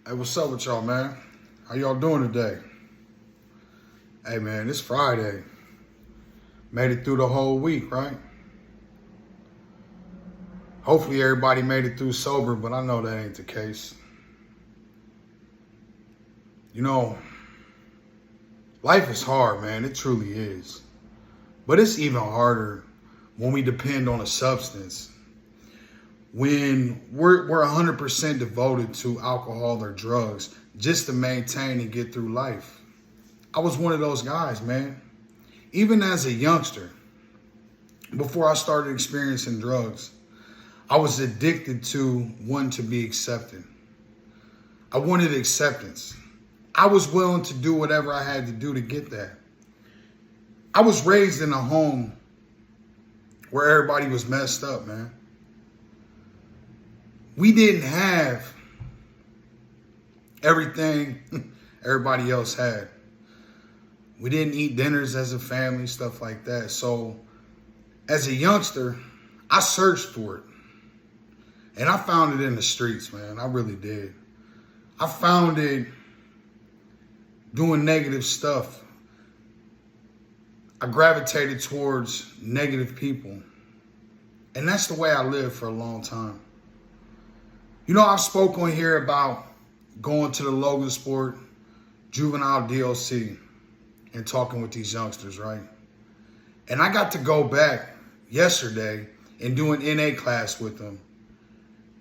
Hey, what's up with y'all, man? How y'all doing today? Hey, man, it's Friday. Made it through the whole week, right? Hopefully everybody made it through sober, but I know that ain't the case. You know, life is hard, man. It truly is. But it's even harder when we depend on a substance. When we're 100% devoted to alcohol or drugs just to maintain and get through life. I was one of those guys, man. Even as a youngster, before I started experiencing drugs, I was addicted to wanting to be accepted. I wanted acceptance. I was willing to do whatever I had to do to get that. I was raised in a home where everybody was messed up, man. We didn't have everything everybody else had. We didn't eat dinners as a family, stuff like that. So as a youngster, I searched for it. And I found it in the streets, man. I really did. I found it doing negative stuff. I gravitated towards negative people. And that's the way I lived for a long time. You know, I've spoken on here about going to the Logan Sport Juvenile DLC and talking with these youngsters, right? And I got to go back yesterday and do an NA class with them.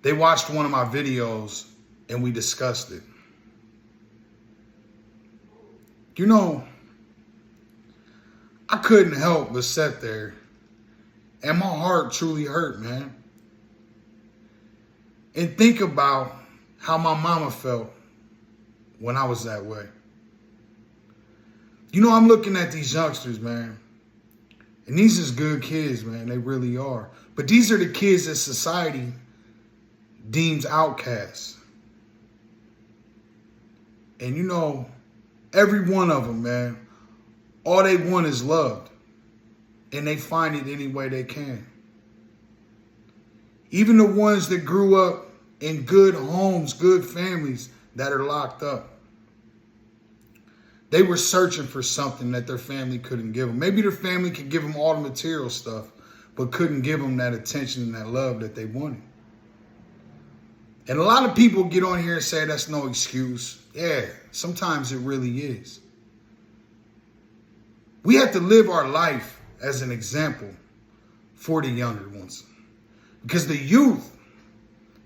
They watched one of my videos and we discussed it. You know, I couldn't help but sit there and my heart truly hurt, man. And think about how my mama felt when I was that way. You know, I'm looking at these youngsters, man. And these is good kids, man. They really are. But these are the kids that society deems outcasts. And you know, every one of them, man, all they want is loved. And they find it any way they can. Even the ones that grew up in good homes, good families that are locked up. They were searching for something that their family couldn't give them. Maybe their family could give them all the material stuff, but couldn't give them that attention and that love that they wanted. And a lot of people get on here and say that's no excuse. Yeah, sometimes it really is. We have to live our life as an example for the younger ones. Because the youth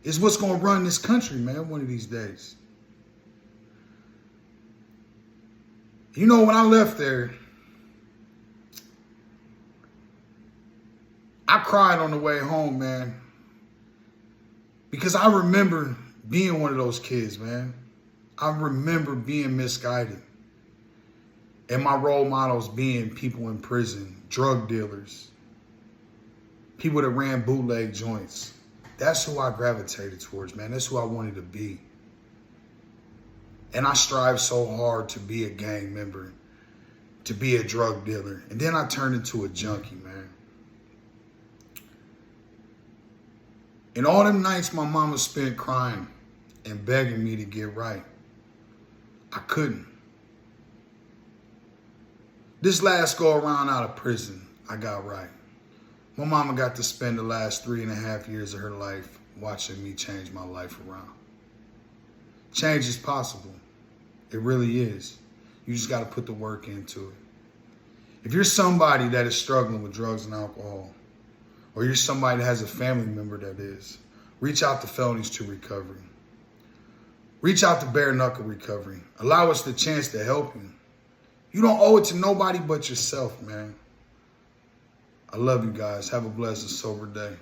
is what's going to run this country, man, one of these days. You know, when I left there, I cried on the way home, man. Because I remember being one of those kids, man. I remember being misguided. And my role models being people in prison, drug dealers, people that ran bootleg joints. That's who I gravitated towards, man. That's who I wanted to be. And I strive so hard to be a gang member, to be a drug dealer. And then I turned into a junkie, man. And all them nights my mama spent crying and begging me to get right, I couldn't. This last go around out of prison, I got right. My mama got to spend the last 3.5 years of her life watching me change my life around. Change is possible. It really is. You just got to put the work into it. If you're somebody that is struggling with drugs and alcohol, or you're somebody that has a family member that is, reach out to Felonies to Recovery. Reach out to Bare Knuckle Recovery. Allow us the chance to help you. You don't owe it to nobody but yourself, man. I love you guys. Have a blessed and sober day.